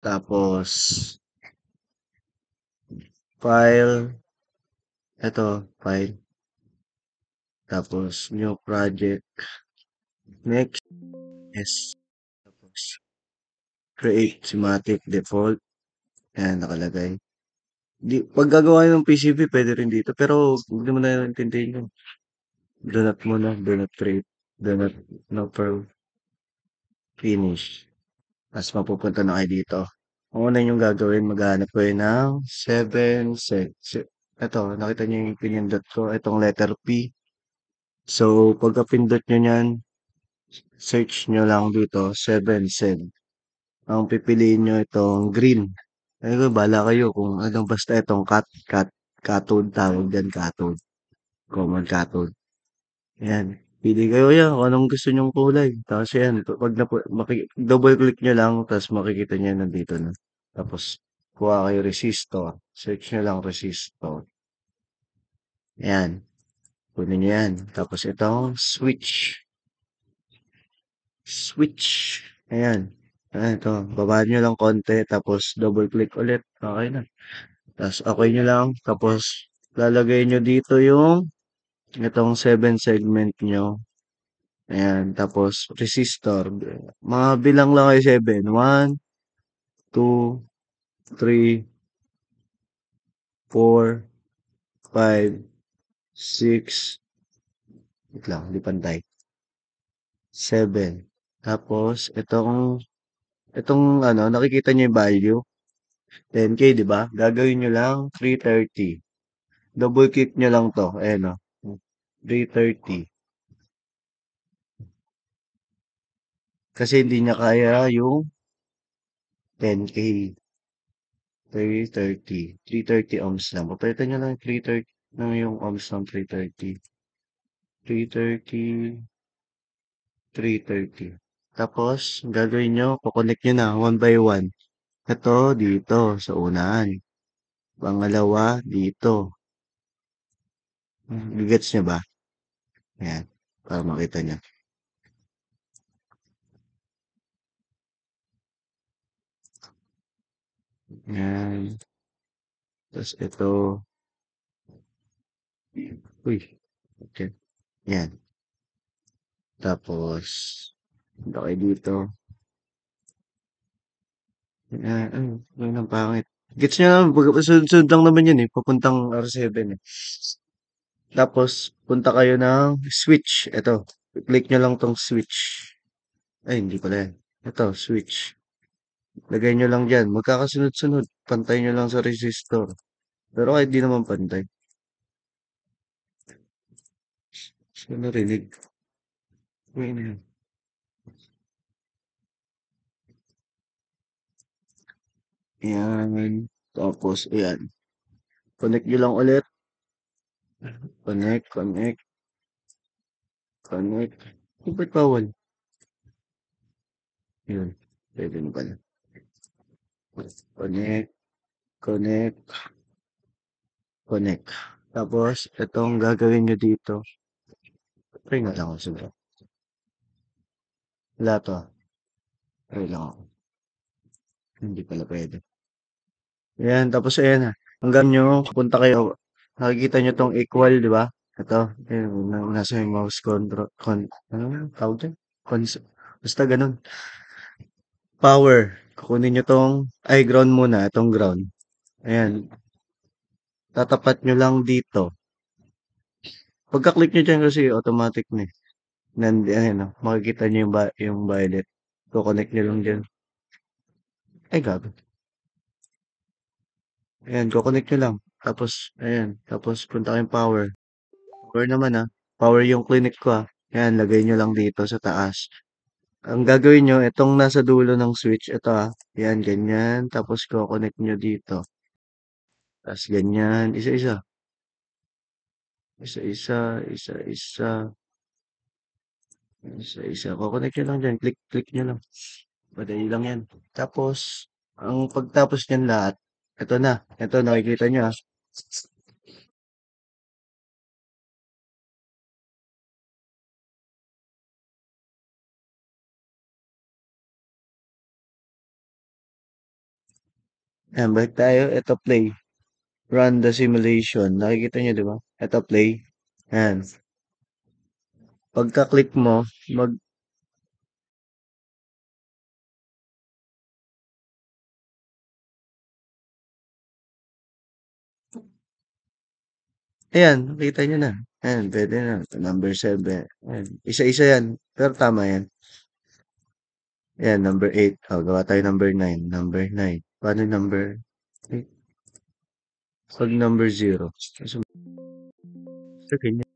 Tapos, file, file. Tapos, new project. Next, yes. Tapos, create schematic default. Ayan, nakalagay. Pag gagawa ng PCB, pwede rin dito. Pero, hindi mo na intindihin yun. Do not muna, do not create, do not, no per finish. Tapos, mapupunta na kayo dito. Ang una yung gagawin, maghanap kayo ng 7 seg. Ito, nakita niyo yung pinindot ko. Itong letter P. So, pagka pindot nyo yan, search nyo lang dito, 7 seg. Ang pipiliin nyo itong green. Ay ko, bala kayo kung anong basta itong cathode, tawag dyan, cathode. Common cathode. Ayan. Pili kayo yan kung anong gusto nyong kulay. Tapos yan, pag double click nyo lang, tapos makikita nyo nandito na. Tapos, kuha kayo resistor. Search nyo lang resistor. Ayan. Kunin nyo yan. Tapos itong switch. Switch. Ayan. Ayan, ito. Babaan nyo lang konti. Tapos, double click ulit. Okay na. Tapos, okay nyo lang. Tapos, lalagay nyo dito yung itong 7 segment nyo. Ayan. Tapos, resistor. Mga bilang lang kayo 7. 1, 2, 3, 4, 5, 6. Wait lang, hindi pantay. 7. Tapos, itong ano, nakikita nyo yung value. 10K, di ba? Gagawin nyo lang 330. Double click nyo lang to. Ayan o. 330. Kasi hindi niya kaya yung 10K. 330. 330 ohms lang. Papalitan nyo lang 330 na yung ohms ng 330. 330. 330. Tapos, gagawin nyo, kukonect nyo na one by one. Ito, dito, sa unahan. Pangalawa, dito. Gets nyo ba? Ayan, para makita nyo. Ayan. Tapos ito. Uy, okay. Ayan. Tapos, punta kayo dito. Ayan, ayun ang pangit. Gets nyo naman, sunod-sunod lang naman yun eh, papuntang R7 eh. Tapos, punta kayo ng switch. Ito, click nyo lang tong switch. Ay, hindi pala yan. Ito, switch. Lagay nyo lang dyan. Magkakasunod-sunod. Pantay nyo lang sa resistor. Pero kahit di naman pantay. So, narinig. Uy, ano yun? Ayan. Tapos, ayan. Connect nyo lang ulit. Connect, connect, connect. Ba't bawal? Yun. Pwede na pala. Connect, connect, connect. Tapos, itong gagawin nyo dito. Try nga lang ako sila. Wala to. Try lang ako. Hindi pala pwede. Ayan, tapos ayan na. Hanggang nyo, punta kayo. Nakikita nyo tong equal, di ba? Ito, ayan, nasa yung mouse control, ano tawag dyan? Basta ganun. Power. Kukunin nyo tong, ay ground muna, itong ground. Ayan, tatapat nyo lang dito. Pagka-click nyo dyan kasi automatic na eh. Ayan, no? Makikita nyo yung violet. Kukonect nyo lang dyan. Ay, gabi. Ayan, kukonect nyo lang. Tapos, ayan. Tapos, punta kayong power. Power naman ah. Power yung clinic ko ah. Ayan, lagay nyo lang dito sa taas. Ang gagawin nyo, itong nasa dulo ng switch, ito ah. Ayan, ganyan. Tapos, kukonect nyo dito. Tapos, ganyan. Isa-isa. Isa-isa. Isa-isa. Isa-isa. Kukonect nyo lang dyan. Click nyo lang. Madali lang yan. Tapos, ang pagtapos niyan lahat, ito na. Ito, nakikita nyo ah. Ayan, balik tayo. Ito, play. Run the simulation. Nakikita nyo, di ba? Ito, play. Ayan. Pagka-click mo, mag, ayan, nakita nyo na. Ayan, pwede na. Number 7. Ayan. Isa-isa yan. Pero tama yan. Ayan, number 8. O, gawa tayo number 9. Number 9. Paano number 8? Pag number 0. So, ganyan.